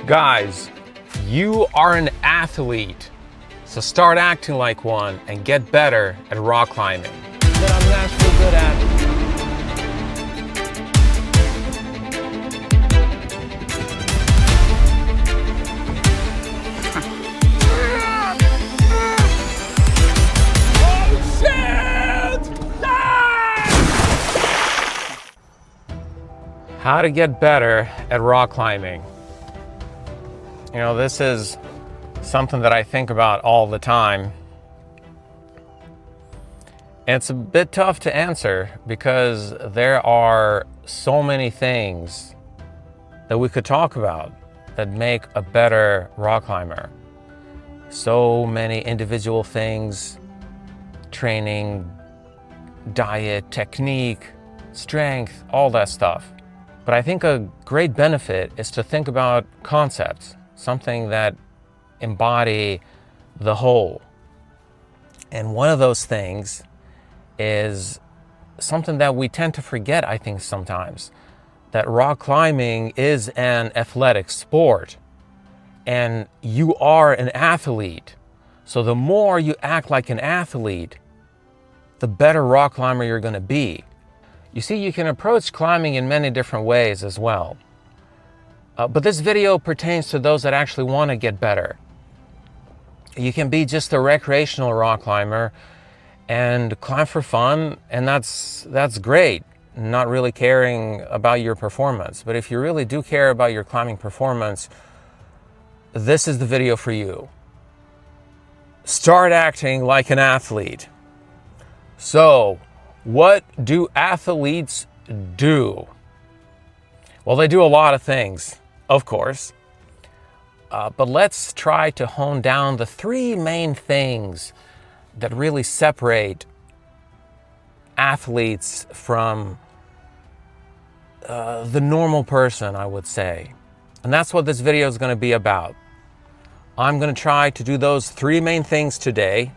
Guys, you are an athlete, so start acting like one and get better at rock climbing. That I'm naturally good at. How to get better at rock climbing. You know, this is something that I think about all the time. And it's a bit tough to answer because there are so many things that we could talk about that make a better rock climber. So many individual things: training, diet, technique, strength, all that stuff. But I think a great benefit is to think about concepts, something that embody the whole. And one of those things is something that we tend to forget, I think, sometimes, that rock climbing is an athletic sport and you are an athlete. So the more you act like an athlete, the better rock climber you're going to be. You see, you can approach climbing in many different ways as well. But this video pertains to those that actually want to get better. You can be just a recreational rock climber and climb for fun, and that's great, not really caring about your performance. But if you really do care about your climbing performance, this is the video for you. Start acting like an athlete. So, what do athletes do? Well, they do a lot of things, of course. But let's try to hone down the three main things that really separate athletes from the normal person, I would say. And that's what this video is going to be about. I'm going to try to do those three main things today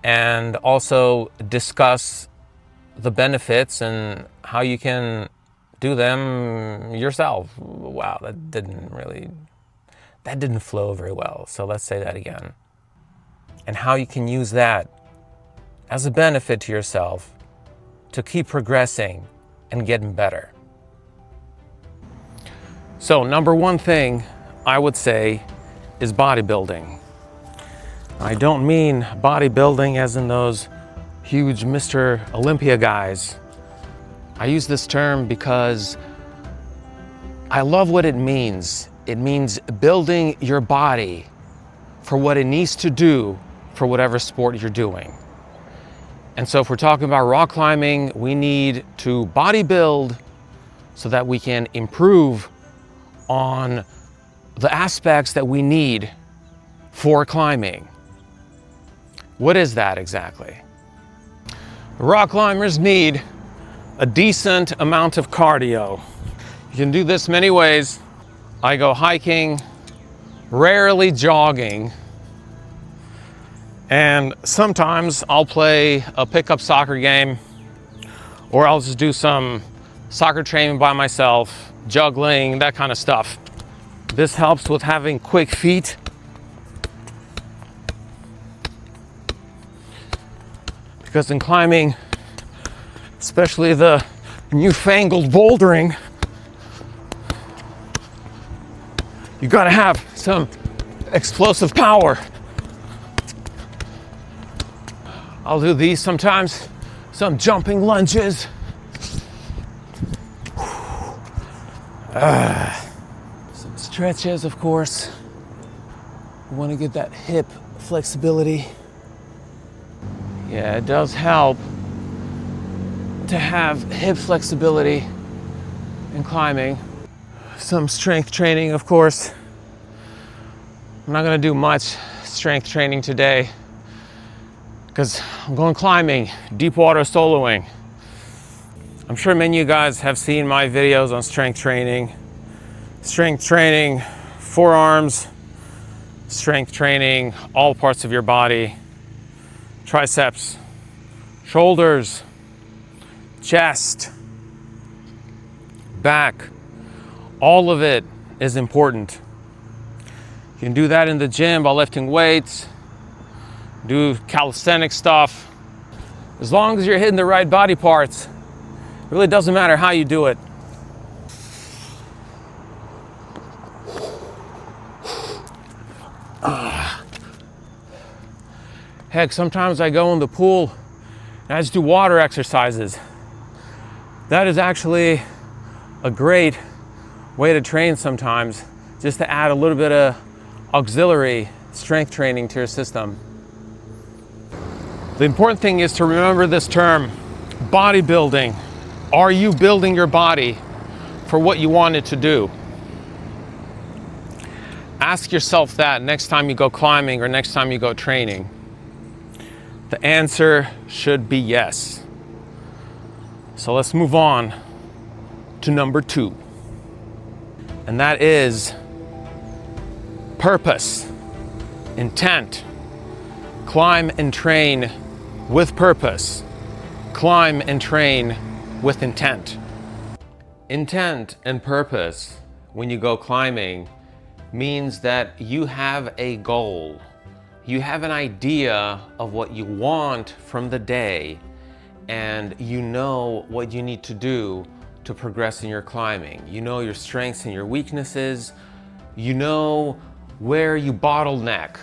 and also discuss the benefits and how you can do them yourself. Wow, that didn't flow very well. So let's say that again. And how you can use that as a benefit to yourself to keep progressing and getting better. So number one thing I would say is bodybuilding. I don't mean bodybuilding as in those huge Mr. Olympia guys. I use this term because I love what it means. It means building your body for what it needs to do for whatever sport you're doing. And so if we're talking about rock climbing, we need to bodybuild so that we can improve on the aspects that we need for climbing. What is that exactly? Rock climbers need a decent amount of cardio. You can do this many ways. I go hiking, rarely jogging, and sometimes I'll play a pickup soccer game, or I'll just do some soccer training by myself, juggling, that kind of stuff. This helps with having quick feet. Because in climbing, especially the newfangled bouldering, you gotta have some explosive power. I'll do these sometimes, some jumping lunges. Some stretches, of course. You wanna get that hip flexibility. Yeah, it does help to have hip flexibility in climbing. Some strength training, of course. I'm not going to do much strength training today because I'm going climbing, deep water soloing. I'm sure many of you guys have seen my videos on strength training. Strength training, forearms, strength training, all parts of your body. Triceps, shoulders, chest, back, all of it is important. You can do that in the gym by lifting weights, do calisthenic stuff. As long as you're hitting the right body parts, it really doesn't matter how you do it. Heck, sometimes I go in the pool and I just do water exercises. That is actually a great way to train sometimes, just to add a little bit of auxiliary strength training to your system. The important thing is to remember this term, bodybuilding. Are you building your body for what you want it to do? Ask yourself that next time you go climbing or next time you go training. The answer should be yes. So let's move on to number 2. And that is purpose, intent. Climb and train with purpose. Climb and train with intent. Intent and purpose when you go climbing means that you have a goal. You have an idea of what you want from the day, and you know what you need to do to progress in your climbing. You know your strengths and your weaknesses. You know where you bottleneck.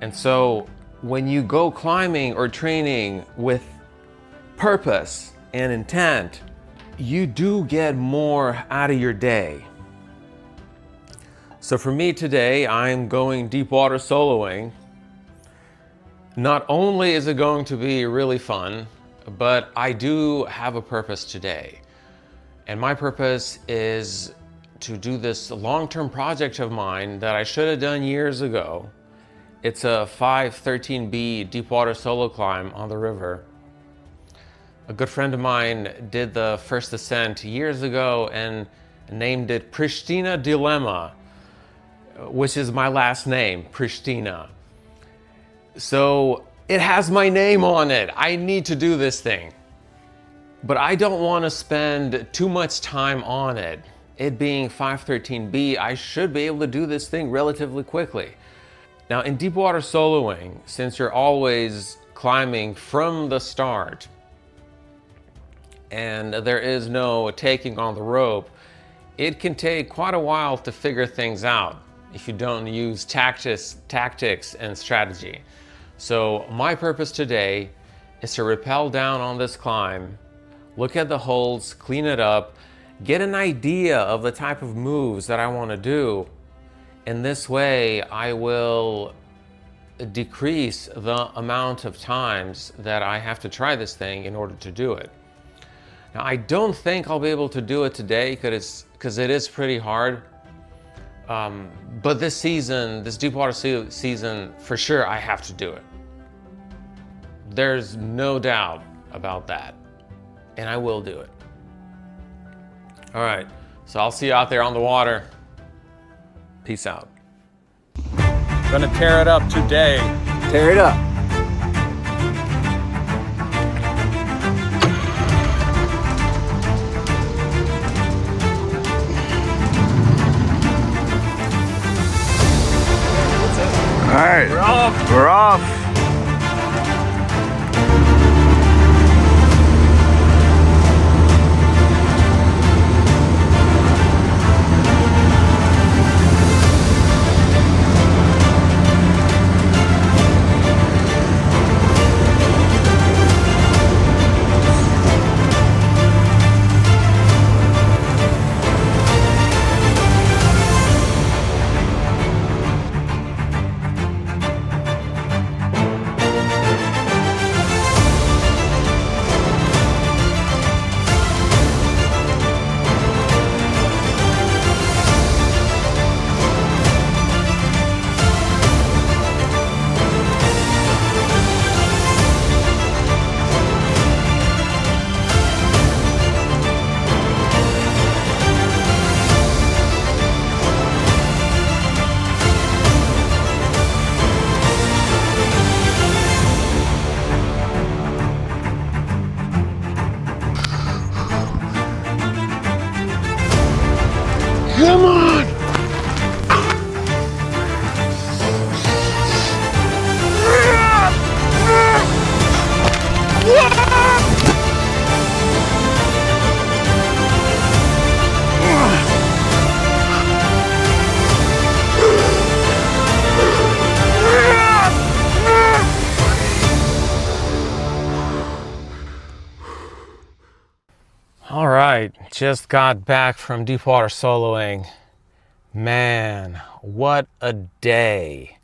And so when you go climbing or training with purpose and intent, you do get more out of your day. So for me today, I'm going deep water soloing. Not only is it going to be really fun, but I do have a purpose today. And my purpose is to do this long-term project of mine that I should have done years ago. It's a 513B deep water solo climb on the river. A good friend of mine did the first ascent years ago and named it Pristina Dilemma, which is my last name, Pristina. So it has my name on it. I need to do this thing. But I don't want to spend too much time on it. It being 513B, I should be able to do this thing relatively quickly. Now in deep water soloing, since you're always climbing from the start and there is no taking on the rope, it can take quite a while to figure things out if you don't use tactics and strategy. So my purpose today is to rappel down on this climb, look at the holds, clean it up, get an idea of the type of moves that I want to do. In this way, I will decrease the amount of times that I have to try this thing in order to do it. Now, I don't think I'll be able to do it today because it is pretty hard. But this season, this deep water season, for sure, I have to do it. There's no doubt about that. And I will do it. All right, so I'll see you out there on the water. Peace out. Gonna tear it up today. Tear it up. All right, we're off. We're off. Just got back from deepwater soloing. Man, what a day.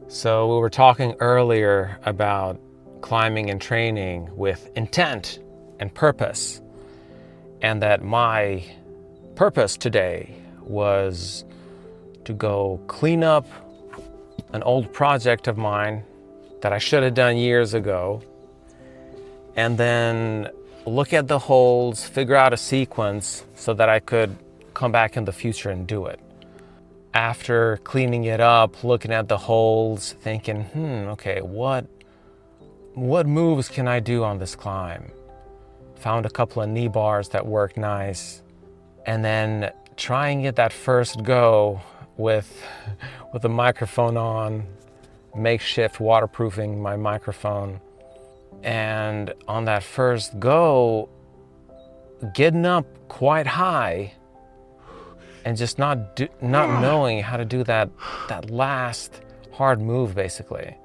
So we were talking earlier about climbing and training with intent and purpose, and that my purpose today was to go clean up an old project of mine that I should have done years ago, and then look at the holes, figure out a sequence so that I could come back in the future and do it. After cleaning it up, looking at the holes, thinking, okay, what moves can I do on this climb? Found a couple of knee bars that worked nice, and then trying it that first go with the microphone on, makeshift waterproofing my microphone. And on that first go, getting up quite high and just not knowing how to do that last hard move, basically.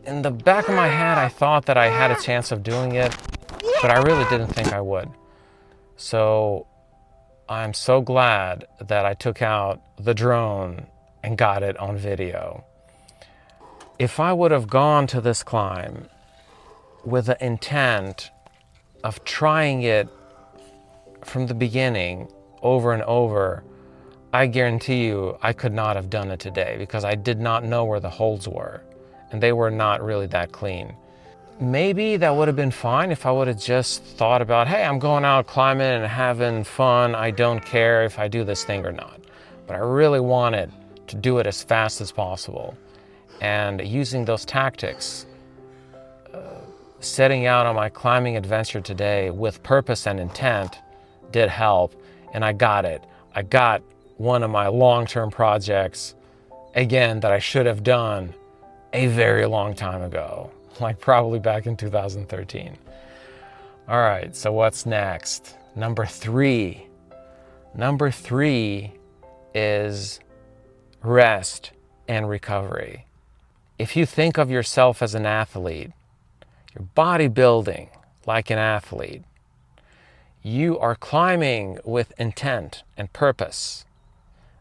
In the back of my head, I thought that I had a chance of doing it, but I really didn't think I would. So I'm so glad that I took out the drone and got it on video. If I would have gone to this climb with the intent of trying it from the beginning over and over, I guarantee you I could not have done it today because I did not know where the holes were and they were not really that clean. Maybe that would have been fine if I would have just thought about, hey, I'm going out climbing and having fun. I don't care if I do this thing or not. But I really wanted to do it as fast as possible. And using those tactics, setting out on my climbing adventure today with purpose and intent did help, and I got it. I got one of my long-term projects, again, that I should have done a very long time ago, like probably back in 2013. All right, so what's next? Number three. Number three is rest and recovery. If you think of yourself as an athlete, you're bodybuilding like an athlete, you are climbing with intent and purpose,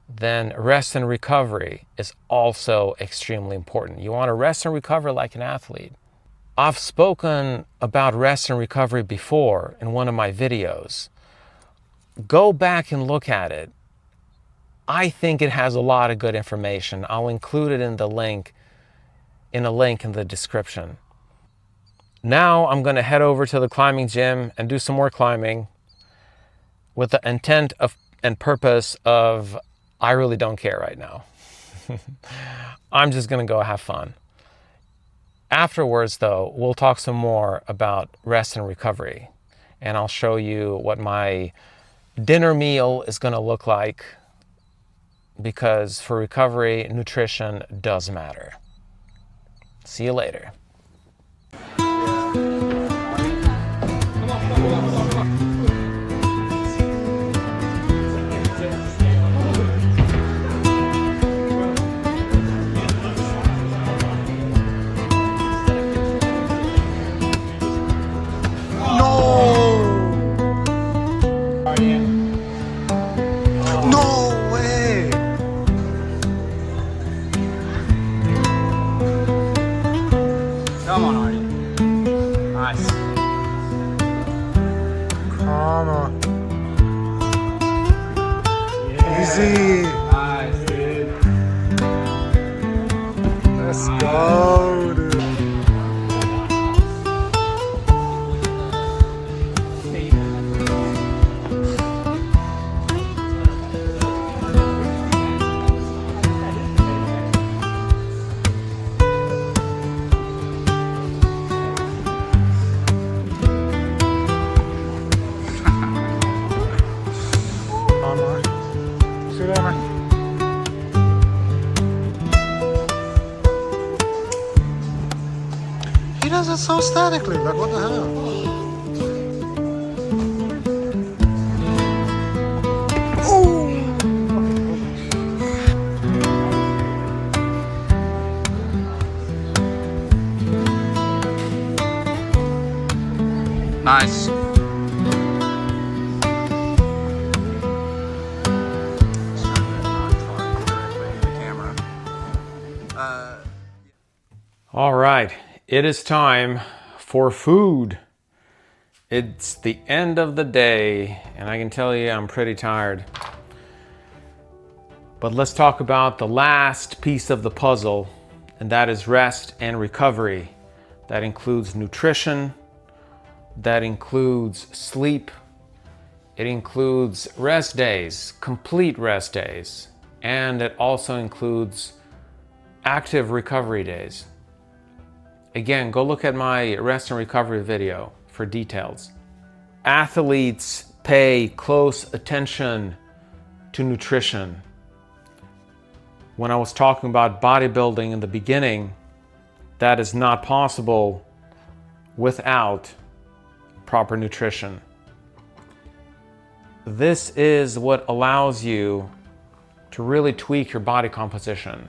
then rest and recovery is also extremely important. You want to rest and recover like an athlete. I've spoken about rest and recovery before in one of my videos. Go back and look at it. I think it has a lot of good information. I'll include it in a link in the description. Now I'm going to head over to the climbing gym and do some more climbing with the intent of and purpose of I really don't care right now. I'm just going to go have fun. Afterwards, though, we'll talk some more about rest and recovery, and I'll show you what my dinner meal is going to look like, because for recovery, nutrition does matter. See you later. Come on, Artie. Nice. Come on. Yeah. Easy. Nice, dude. Let's go, dude. See that, man? He does it so statically, like what the hell? Nice. All right, it is time for food. It's the end of the day, and I can tell you I'm pretty tired. But let's talk about the last piece of the puzzle, and that is rest and recovery. That includes nutrition, that includes sleep, it includes rest days, complete rest days, and it also includes active recovery days. Again, go look at my rest and recovery video for details. Athletes pay close attention to nutrition. When I was talking about bodybuilding in the beginning, that is not possible without proper nutrition. This is what allows you to really tweak your body composition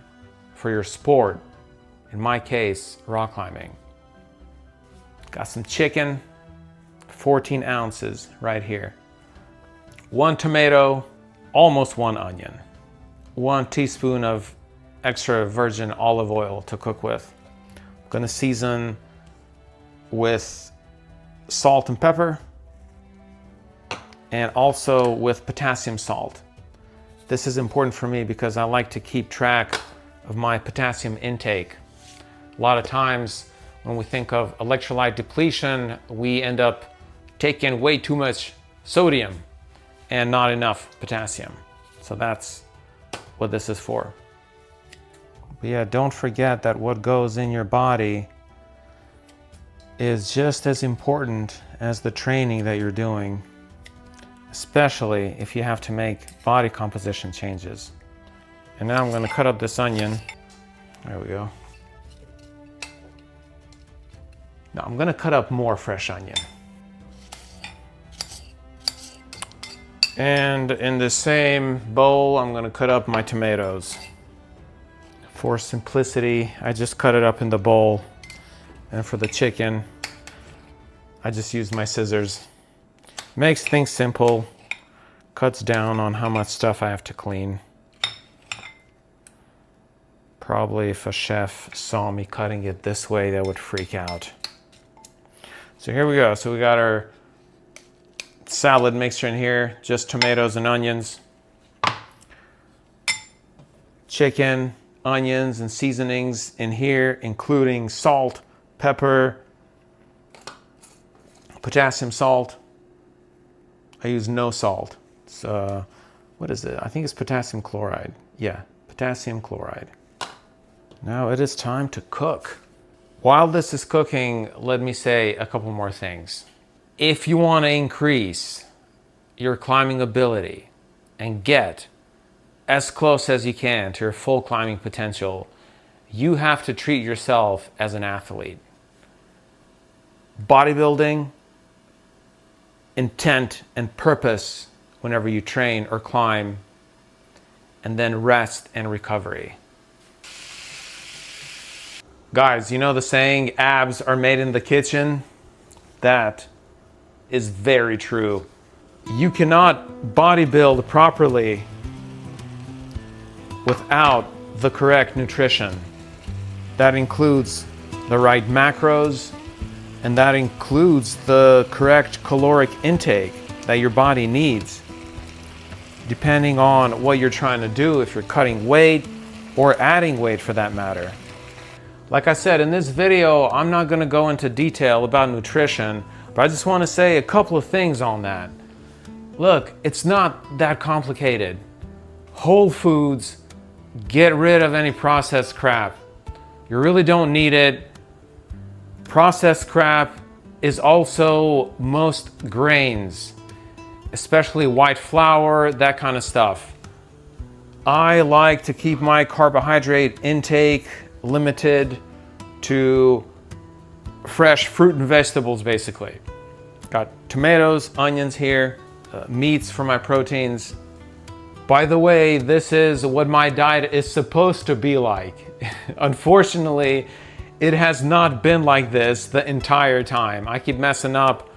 for your sport. In my case, rock climbing. Got some chicken, 14 ounces right here. 1 tomato, almost 1 onion. 1 teaspoon of extra virgin olive oil to cook with. I'm gonna season with salt and pepper, and also with potassium salt. This is important for me because I like to keep track of my potassium intake. A lot of times when we think of electrolyte depletion, we end up taking way too much sodium and not enough potassium. So that's what this is for. But yeah, don't forget that what goes in your body is just as important as the training that you're doing, especially if you have to make body composition changes. And now I'm going to cut up this onion. There we go. Now I'm going to cut up more fresh onion. And in the same bowl, I'm going to cut up my tomatoes. For simplicity, I just cut it up in the bowl. And for the chicken, I just use my scissors. Makes things simple, cuts down on how much stuff I have to clean. Probably if a chef saw me cutting it this way, they would freak out. So here we go. So we got our salad mixture in here, just tomatoes and onions. Chicken, onions, and seasonings in here, including salt, pepper, potassium salt. I use no salt. So what is it? I think it's potassium chloride. Yeah, potassium chloride. Now it is time to cook. While this is cooking, let me say a couple more things. If you want to increase your climbing ability and get as close as you can to your full climbing potential, you have to treat yourself as an athlete. Bodybuilding, intent and purpose whenever you train or climb, and then rest and recovery. Guys, you know the saying, abs are made in the kitchen? That is very true. You cannot bodybuild properly without the correct nutrition. That includes the right macros, and that includes the correct caloric intake that your body needs, depending on what you're trying to do, if you're cutting weight or adding weight for that matter. Like I said, in this video, I'm not going to go into detail about nutrition, but I just want to say a couple of things on that. Look, it's not that complicated. Whole foods, get rid of any processed crap. You really don't need it. Processed crap is also most grains, especially white flour, that kind of stuff. I like to keep my carbohydrate intake limited to fresh fruit and vegetables, basically. Got tomatoes, onions here, meats for my proteins. By the way, this is what my diet is supposed to be like. Unfortunately, it has not been like this the entire time. I keep messing up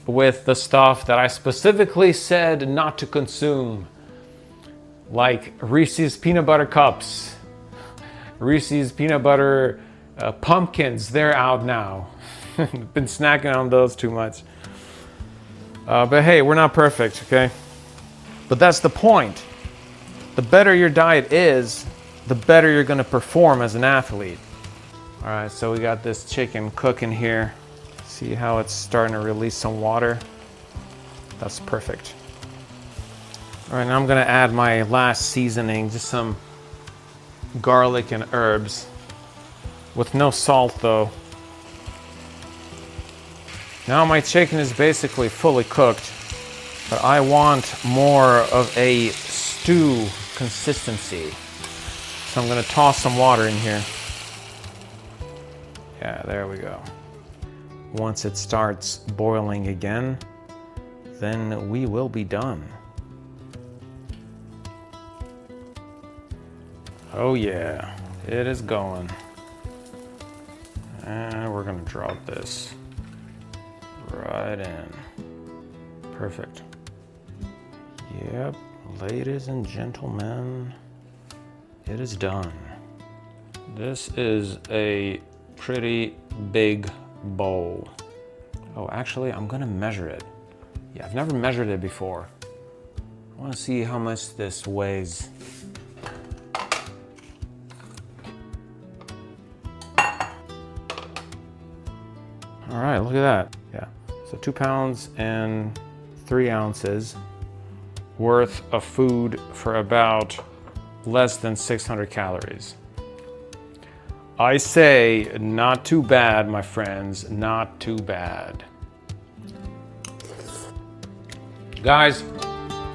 with the stuff that I specifically said not to consume, like Reese's peanut butter cups, Reese's peanut butter Pumpkins, they're out now. Been snacking on those too much. But hey, we're not perfect, okay? But that's the point. The better your diet is, the better you're gonna perform as an athlete. All right, so we got this chicken cooking here. See how it's starting to release some water? That's perfect. All right, now I'm gonna add my last seasoning, just some garlic and herbs, with no salt though. Now my chicken is basically fully cooked, but I want more of a stew consistency. So I'm gonna toss some water in here. Yeah, there we go. Once it starts boiling again, then we will be done. Oh yeah, it is going. And we're gonna drop this right in. Perfect. Yep, ladies and gentlemen, it is done. This is a pretty big bowl. Oh, actually, I'm gonna measure it. Yeah, I've never measured it before. I wanna see how much this weighs. All right, look at that. Yeah, so 2 pounds and 3 ounces worth of food for about less than 600 calories. I say not too bad, my friends, not too bad. Guys,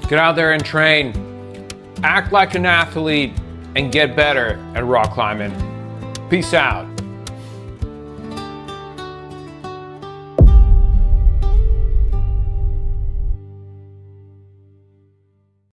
get out there and train. Act like an athlete and get better at rock climbing. Peace out.